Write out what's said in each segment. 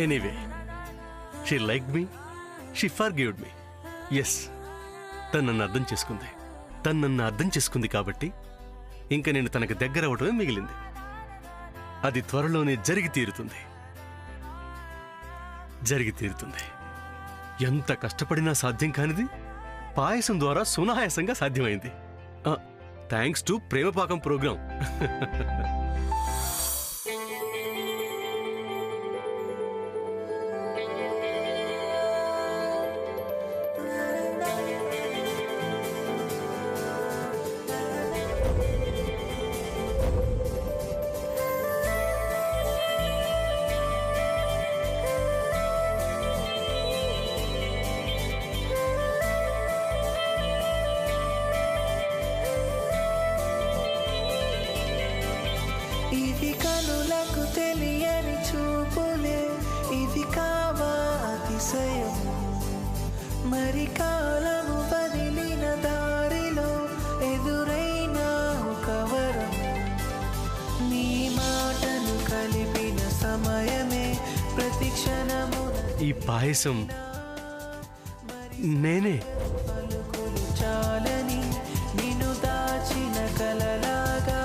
Anyway she like me, she forgived me. Yes, తను నన్ను అర్థం చేసుకుంది కాబట్టి ఇంక నేను తనకు దగ్గర అవటమే మిగిలింది. అది త్వరలోనే జరిగి తీరుతుంది. ఎంత కష్టపడినా సాధ్యం కానిది పాయసం ద్వారా సునాయాసంగా సాధ్యమైంది. Thanks to Premapakam program. మరి కాలము వదిలిన దారిలో ఎదురైన ఒక వరం, నీ మాటలు కలిపిన సమయమే ప్రతి క్షణము. ఈ పాయసం నేనే. పలుకులు చాలని నిన్ను దాచిన కలలాగా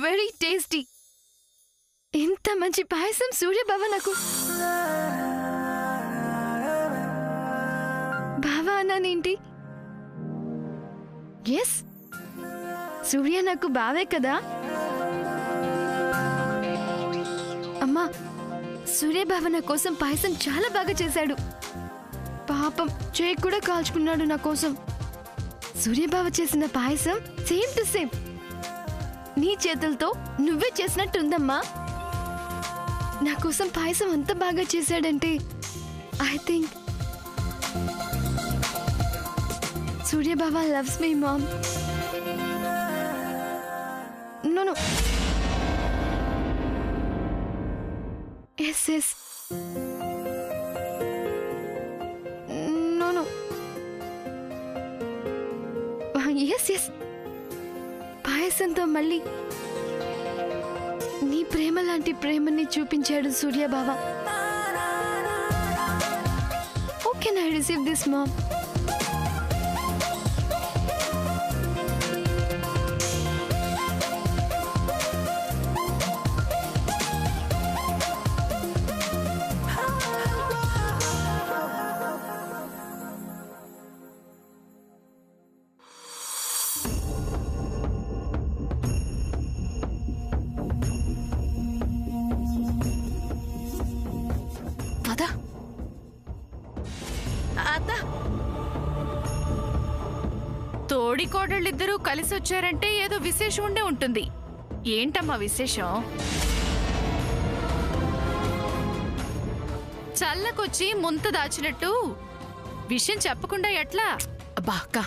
వెరీ టేస్టీ. ఇంత మంచి పాయసం సూర్యబావ నాకు. బావా అన్నానేంటి? ఎస్, సూర్య నాకు బావే కదా. అమ్మా, సూర్యబావ నా కోసం పాయసం చాలా బాగా చేశాడు. పాపం చేయి కూడా కాల్చుకున్నాడు నా కోసం. సూర్యబావ చేసిన పాయసం సేమ్ టు సేమ్ నీ చేతులతో నువ్వే చేసినట్టుందమ్మా. నా కోసం పాయసం అంత బాగా చేశాడంటే ఐ థింక్ సూర్యబావ loves me mom. No yes yes no yes yes పాయసంతో మళ్ళీ నీ ప్రేమ లాంటి ప్రేమని చూపించాడు సూర్యబావ. How can I receive this mom? తోడి కోడళ్ళిద్దరూ కలిసి వచ్చారంటే ఏదో విశేషం ఉండే ఉంటుంది. ఏంటమ్మా విశేషం? చల్లకొచ్చి ముంత దాచినట్టు విషయం చెప్పకుండా ఎట్లా? అబ్బా అక్క,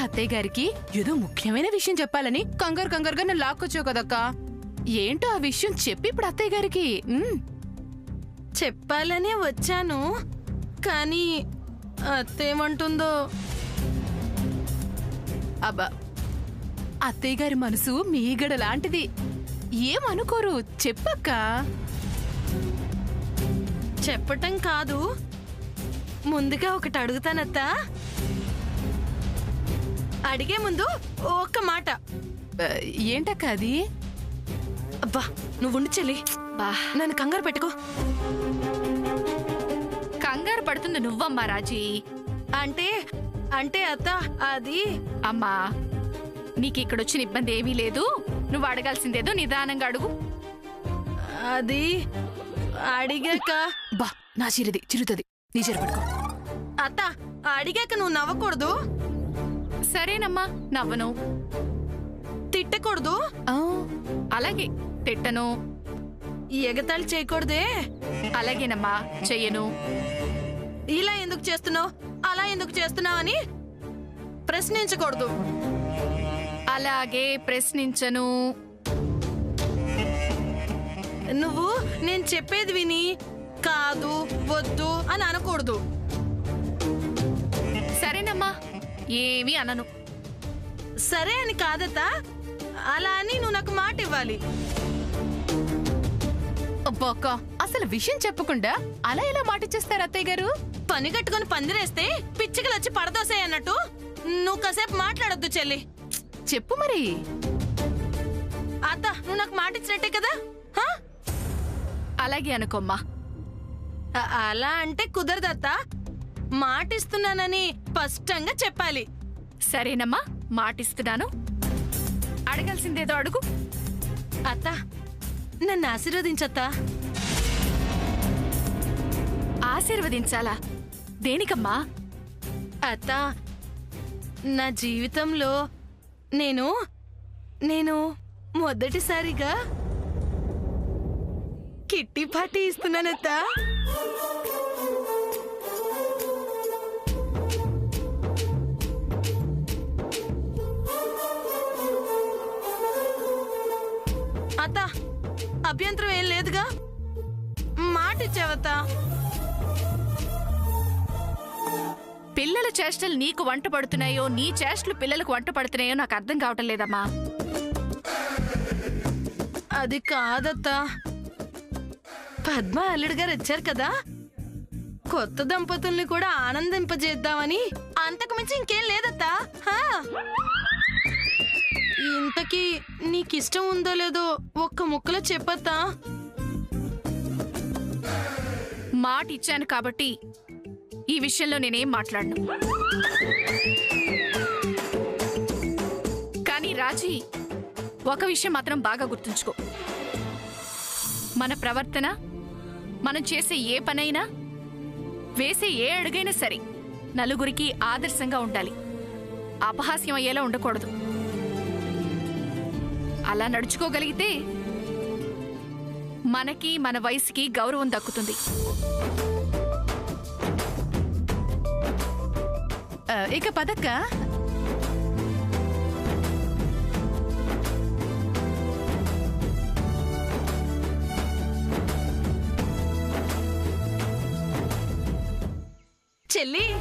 అత్తయ్య గారికి ఏదో ముఖ్యమైన విషయం చెప్పాలని కంగారుగా నన్ను లాక్కొచ్చావు కదక్క. ఏంటో ఆ విషయం చెప్పి ఇప్పుడు అత్తయ్య గారికి. చెప్పాలనే వచ్చాను, కానీ అత్తేమంటుందో. అబ్బా, అత్తయ్య గారి మనసు మీగడ లాంటిది, ఏమనుకోరు. చెప్పక్క. చెప్పటం కాదు, ముందుగా ఒకటి అడుగుతానత్తా. అడిగే ముందు ఒక్క మాట. ఏంటక్క అది? అబ్బా నువ్వు చెల్లి. బా నన్ను కంగారు పెట్టుకో. కంగారు పడుతుంది నువ్వమ్మా రాజీ. అంటే అంటే అత్త అది అమ్మా నీకిక్కడొచ్చిన ఇబ్బంది ఏమీ లేదు. నువ్వు అడగాల్సిందేదో నిదానంగా అడుగు. అది అడిగాక బా నా చిరుది చిరుతుంది నీ చీర పట్టుకో. అత్త అడిగాక నువ్వు నవ్వకూడదు, సరేనమ్మా నవ్వను. తిట్టకూడదు, ఆ, అలాగే తిట్టను. ఎగతాళి చేయకూడదే. అలాగేనమ్మా చెయ్యను. ఇలా ఎందుకు చేస్తున్నావు, అలా ఎందుకు చేస్తున్నావు అని ప్రశ్నించకూడదు. అలాగే ప్రశ్నించను. నువ్వు నేను చెప్పేది విని కాదు వద్దు అని అనకూడదు. సరేనమ్మా ఏమీ అనను. సరే అని కాదత్తా, అలా అని నువ్వు నాకు మాట ఇవ్వాలి. అబ్బా అక్క, అసలు విషయం చెప్పకుండా అలా ఎలా మాటిచ్చేస్తారు అత్తయ్య గారు? పని కట్టుకుని పందిరేస్తే పిచ్చికలు వచ్చి పడదోసాయి అన్నట్టు నువ్వు కాసేపు మాట్లాడొద్దు చెల్లి. చెప్పు మరి. అత్త నువ్వు నాకు మాట ఇచ్చినట్టే కదా. హా? అలాగే అనుకోమ్మా. అలా అంటే కుదరదత్తా, మాటిస్తున్నానని స్పష్టంగా చెప్పాలి. సరేనమ్మా మాటిస్తున్నాను. అడగాల్సిందేదో అడుగు. అత్త నన్ను ఆశీర్వదించత్తా. ఆశీర్వదించాలా? దేనికమ్మా? అత్త నా జీవితంలో నేను నేను మొదటిసారిగా కిట్టి పార్టీ ఇస్తున్నానత్తా. అత్త అభ్యంతరం ఏం లేదుగా? మాట ఇచ్చావత్తా. పిల్లల చేష్టలు నీకు వంట పడుతున్నాయో నీ చేష్టలు పిల్లలకు వంట పడుతున్నాయో నాకు అర్థం కావటం లేదమ్మా. అది కాదత్తా, పద్మ అల్లుడు గారు వచ్చారు కదా, కొత్త దంపతుల్ని కూడా ఆనందింపజేద్దామని. అంతకు మించి ఇంకేం లేదత్తా. హా? ఇంతకీ నీకిష్టం ఉందో లేదో ఒక్క ముక్కలో చెప్పత్తా. మాట ఇచ్చాను కాబట్టి ఈ విషయంలో నేనేం మాట్లాడను. కానీ రాజీ, ఒక విషయం మాత్రం బాగా గుర్తుంచుకో. మన ప్రవర్తన, మనం చేసే ఏ పనైనా, వేసే ఏ అడుగైనా సరే నలుగురికి ఆదర్శంగా ఉండాలి. అపహాస్యం అయ్యేలా ఉండకూడదు. అలా నడుచుకోగలిగితే మనకి మన వయసుకి గౌరవం దక్కుతుంది. ఇక పదక్క. చెల్లి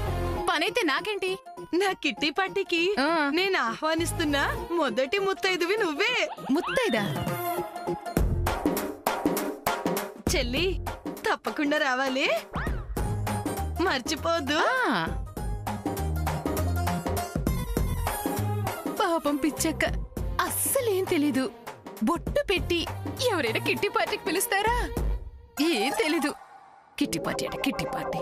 పనైతే నాకేంటి? నా కిట్టి పార్టీకి ఆ. నేను ఆహ్వానిస్తున్నా మొదటి ముత్తైదువి నువ్వే. ముత్తైదా? చెల్లి తప్పకుండా రావాలి, మర్చిపోద్దు. ఆ. పాపం పిచ్చక్క, అస్సలేం తెలీదు. బొట్టు పెట్టి ఎవరైనా కిట్టి పార్టీకి పిలుస్తారా? ఏం తెలీదు. కిట్టి పార్టీ అంటే కిట్టి పార్టీ.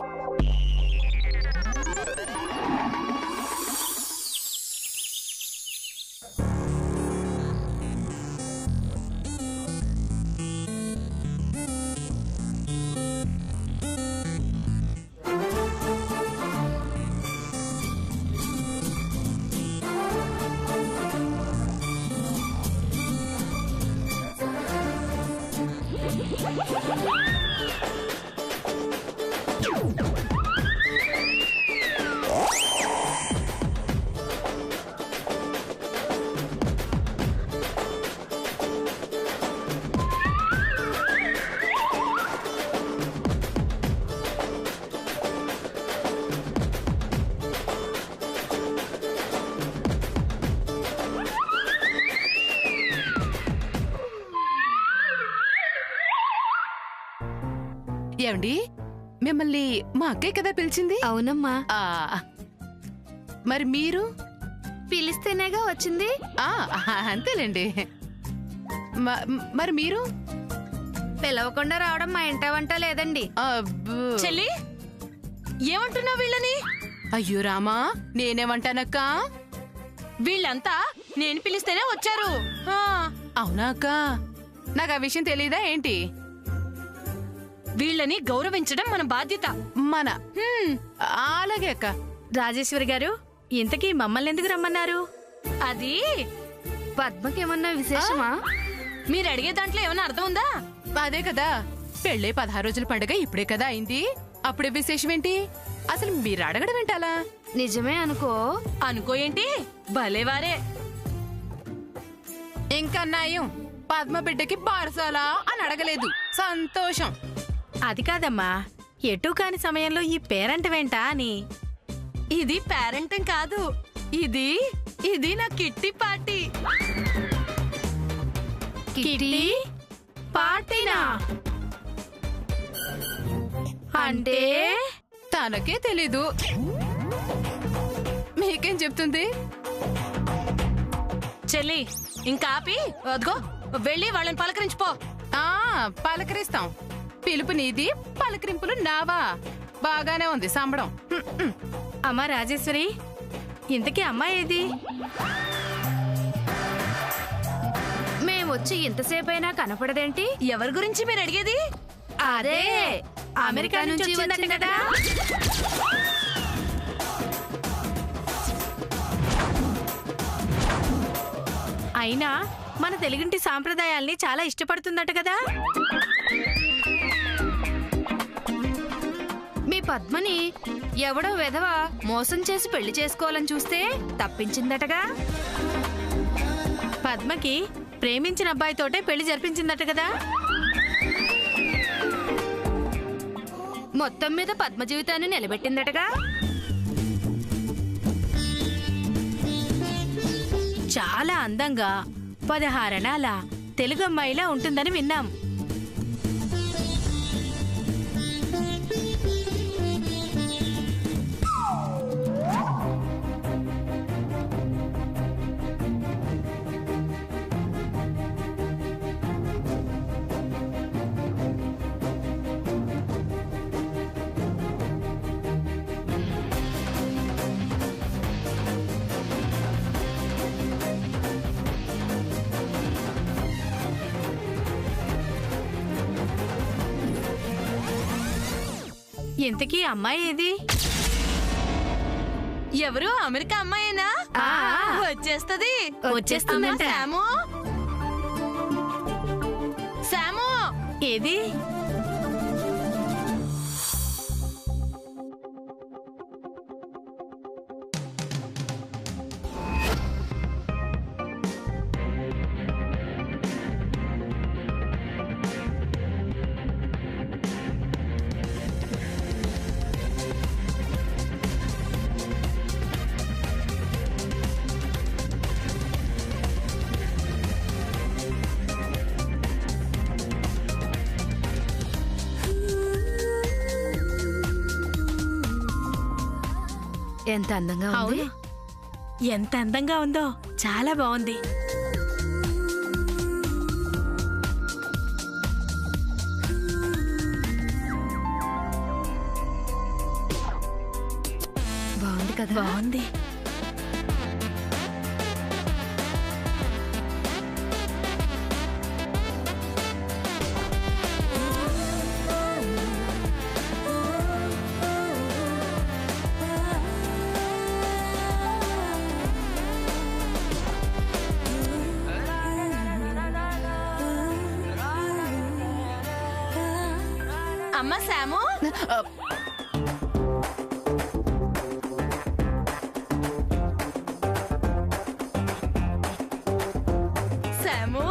ఏమండి, మిమ్మల్ని మా అక్కయ్య కదా పిలిచింది? అవునమ్మా. ఆ, మరి మీరు? పిలిస్తేనేగా వచ్చింది. అంతేలేండి. మరి మీరు? పిలవకుండా రావడం మా ఇంట వంట లేదండి. అబ్బో. చెల్లి ఏమంటున్నావు వీళ్ళని? అయ్యో రామా, నేనేమంటానక్కా? వీళ్ళంతా నేను పిలిస్తేనే వచ్చారు. ఆ, అవునా అక్క? నాకు ఆ విషయం తెలీదా ఏంటి? వీళ్ళని గౌరవించడం మన బాధ్యత. మన అలాగే అక్క. రాజేశ్వరి గారు, ఇంతకీ మమ్మల్ని ఎందుకు రమ్మన్నారు? అది పద్మకేమన్నా విశేషమా? మీరు అడిగే దాంట్లో ఏమైనా అర్థం ఉందా? అదే కదా, పెళ్ళై 16 రోజుల పండుగ ఇప్పుడే కదా అయింది. అప్పుడే విశేషం ఏంటి? అసలు మీరు అడగడం ఏంటాలా? నిజమే అనుకో. అనుకో ఏంటి, భలేవారే. ఇంకా నయం, పద్మ బిడ్డకి బారసాలా అని అడగలేదు. సంతోషం. అది కాదమ్మా, ఎటు కాని సమయంలో ఈ పేరంట వెంటా అని. ఇది పేరెంటం కాదు, ఇది ఇది నా కిట్టి పార్టీ. కిట్టి పార్టీనా? అంటే తనకే తెలీదు, మీకేం చెప్తుంది? చెల్లి ఇంకా ఆపి అదిగో వెళ్ళి వాళ్ళని పలకరించిపో. ఆ పలకరిస్తాం. పిలుపు నీది, పలకరింపులు నావా. బాగానే ఉంది సంబడం. అమ్మా రాజేశ్వరి, ఇంతకీ అమ్మాయి ఏది? మేమొచ్చి ఇంతసేపైనా కనపడదేంటి? ఎవరి గురించి మీరు అడిగేది? అదే అమెరికా నుంచి వచ్చిందట కదా. అయినా మన తెలుగింటి సాంప్రదాయాల్ని చాలా ఇష్టపడుతుందట కదా. మీ పద్మని ఎవడో వెధవ మోసం చేసి పెళ్లి చేసుకోవాలని చూస్తే తప్పించిందటగా. పద్మకి ప్రేమించిన అబ్బాయితోటే పెళ్లి జరిపించిందట కదా. మొత్తం మీద పద్మ జీవితాన్ని నిలబెట్టిందటగా. చాలా అందంగా 16 అణాల తెలుగు అమ్మాయిలా ఉంటుందని విన్నాం. ఇంతకీ అమ్మాయి ఏది? ఎవరు? అమెరికా అమ్మాయేనా? వచ్చేస్తది. వచ్చేస్తుందంట. శాము, శాము ఏది? ఎంత అందంగా ఉంది. ఎంత అందంగా ఉందో, చాలా బాగుంది. బాగుంది కదా. బాగుంది. అమ్మ శాము, శాము,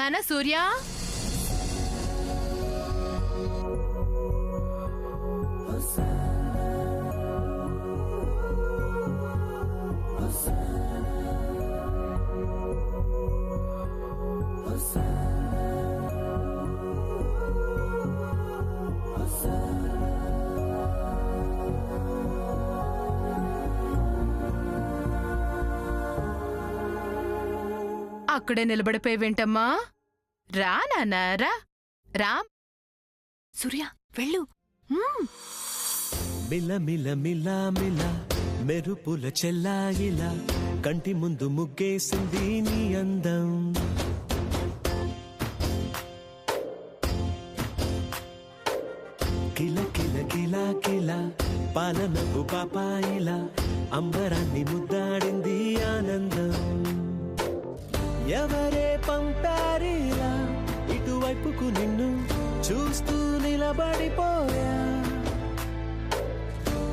నాన్న సూర్య, అక్కడే నిలబడిపోయేవేంటమ్మా? రా నాన్న, రా రా. సూర్య వెళ్ళు. మిల మిల మిల మిల మెరుపుల చెల్లాయిలా కంటి ముందు ముగ్గేసింది నీ అందం. కిల కిల కిల కిల పాలనపు పాపాయిలా అంబరాన్ని ముద్దాడింది ఆనందం. ఎవరే పంపారిలా ఇటువైపుకు నిన్ను చూస్తూ నిలబడిపోయా.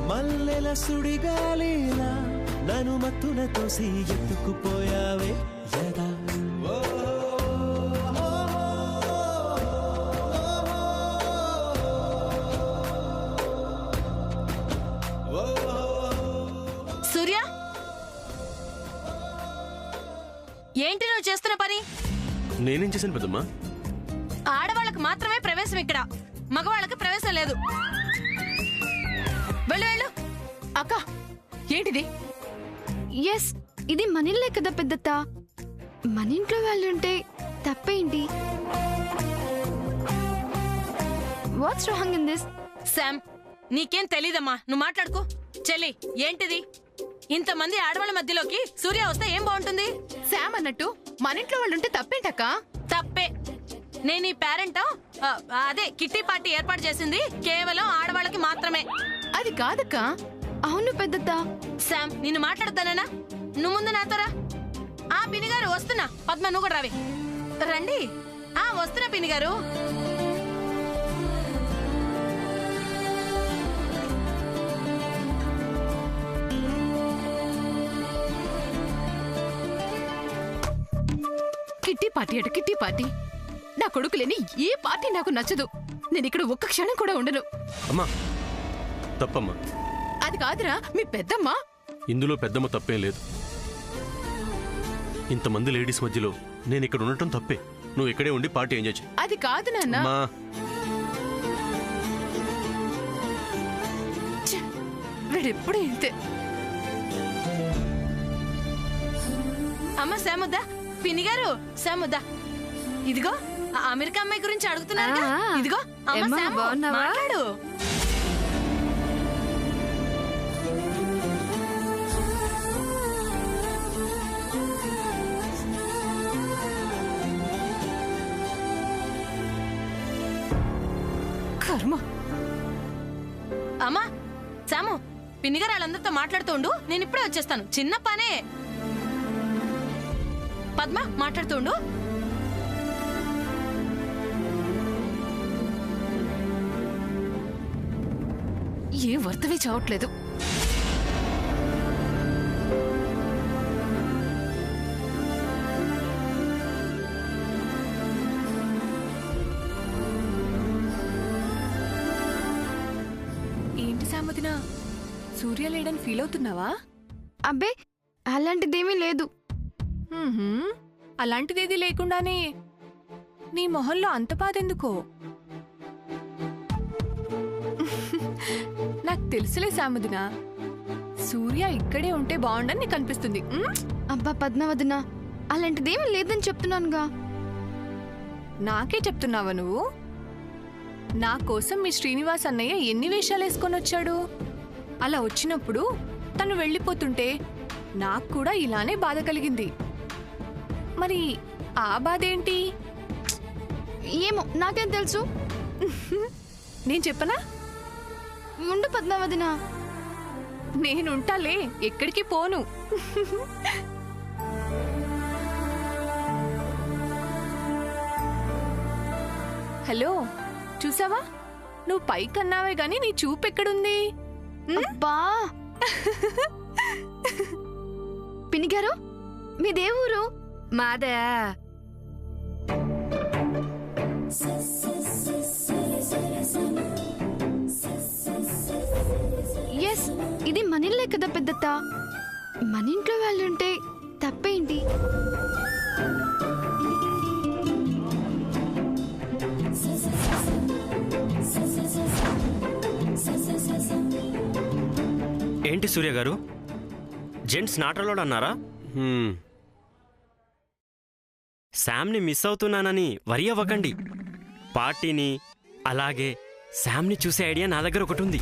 మల్లెల సుడిగాలిలా నన్ను మత్తున తోసి ఎత్తుకుపోయావే యదా. సూర్య, ఏంటి నువ్వు చేస్తున్న పని? నేనేం చేశాను పెద్దమ్మా? ఆడవాళ్ళకి మాత్రమే ప్రవేశం ఇక్కడ, మగవాళ్ళకి ప్రవేశం లేదు. వెళ్ళు వెళ్ళు. అక్క, ఏంటిది? ఎస్, ఇది మనిల్లే కదా పెద్దత్త. మన ఇంట్లో వాళ్ళుంటే తప్పేంటి? What's wrong in this? Sam, నీకేం తెలీదమ్మా, నువ్వు మాట్లాడుకో. చెల్లి, ఏంటిది? ఇంతమంది ఆడవాళ్ళ మధ్యలోకి సూర్య వస్తే ఏం బాగుంటుంది? శామ్ అన్నట్టు మన ఇంట్లో వాళ్ళుంటే తప్పేంటక్క? తప్పే. నేను ఈ పేరెంట్ అదే కిట్టి పార్టీ ఏర్పాటు చేసింది కేవలం ఆడవాళ్ళకి మాత్రమే. అది కాదక్క. అవును పెద్దత్త. శామ్, నిన్ను మాట్లాడతానా? నువ్వు ముందు నాతోరా. ఆ పిన్ని గారు వస్తున్నా. పద్మ, నువ్వు కూడా రావి. రండి. వస్తున్నా పిన్ని గారు. కిట్టి పార్టీ అట కిట్టి పార్టీ. నా కొడుకు లేని ఏ పార్టీ నాకు నచ్చదు. నేను ఇక్కడ ఒక్క క్షణం కూడా ఉండను. అమ్మా, తప్పమ్మా. అది కాదురా, మీ పెద్దమ్మ. ఇందులో పెద్దమ్మ తప్పేం లేదు. ఇంతమంది లేడీస్ మధ్యలో నేను ఇక్కడ ఉండటం తప్పే. నువ్వు ఇక్కడే ఉండి పార్టీ ఎంజాయ్ చేయి. అది కాదు నాన్న. వీడెప్పుడు ఇంతే. అమ్మ శాముద్దా, పిన్ని గారు శాముద్దా. ఇదిగో అమెరికా అమ్మాయి గురించి అడుగుతున్నారు. ఇదిగో అమ్మ ఏమ్మా, శాము, బాగున్నావా? మాట్లాడు. కర్మ. అమ్మా శాము, పిన్ని గారు వాళ్ళందరితో మాట్లాడుతూ ఉండు, నేను ఇప్పుడే వచ్చేస్తాను. చిన్న పనే. పద్మ, మాట్లాడుతుండు. ఏం వర్తవే చావట్లేదు. ఏంటి సాముదినా, సూర్య లేడని ఫీల్ అవుతున్నావా? అబ్బే, అలాంటిదేమీ లేదు. అలాంటిదేది లేకుండానే నీ మొహంలో అంత బాధెందుకో? నాకు తెలుసులే సాముదినా, సూర్య ఇక్కడే ఉంటే బాగుండని నీకు అనిపిస్తుంది. అబ్బా పద్మవదన, అలాంటిదేమీ లేదని చెప్తున్నానుగా. నాకే చెప్తున్నావా నువ్వు? నా కోసం మీ శ్రీనివాస్ అన్నయ్య ఎన్ని వేషాలు వేసుకొని వచ్చాడు. అలా వచ్చినప్పుడు తను వెళ్ళిపోతుంటే నాకు కూడా ఇలానే బాధ కలిగింది. మరి ఆ బాధ ఏంటి? ఏమో, నాకేం తెలుసు. నేను చెప్పనా? ఉండు పద్మావదన. నేనుంటాలే, ఎక్కడికి పోను. హలో, చూసావా? నువ్వు పైకన్నావే గాని నీ చూపెక్కడుంది? అబ్బా పిన్ని గారు, మీదే ఊరు? మాదా ఇది మన ఇల్లే కదా పెద్దత్త. మన ఇంట్లో వాళ్ళుంటే తప్పేంటి? ఏంటి సూర్య గారు, జెంట్స్ నాట్ అలౌడ్ అన్నారా? శామ్ని మిస్ అవుతున్నానని వరి అవ్వకండి. పార్టీని అలాగే శామ్ని చూసే ఐడియా నా దగ్గర ఒకటి ఉంది.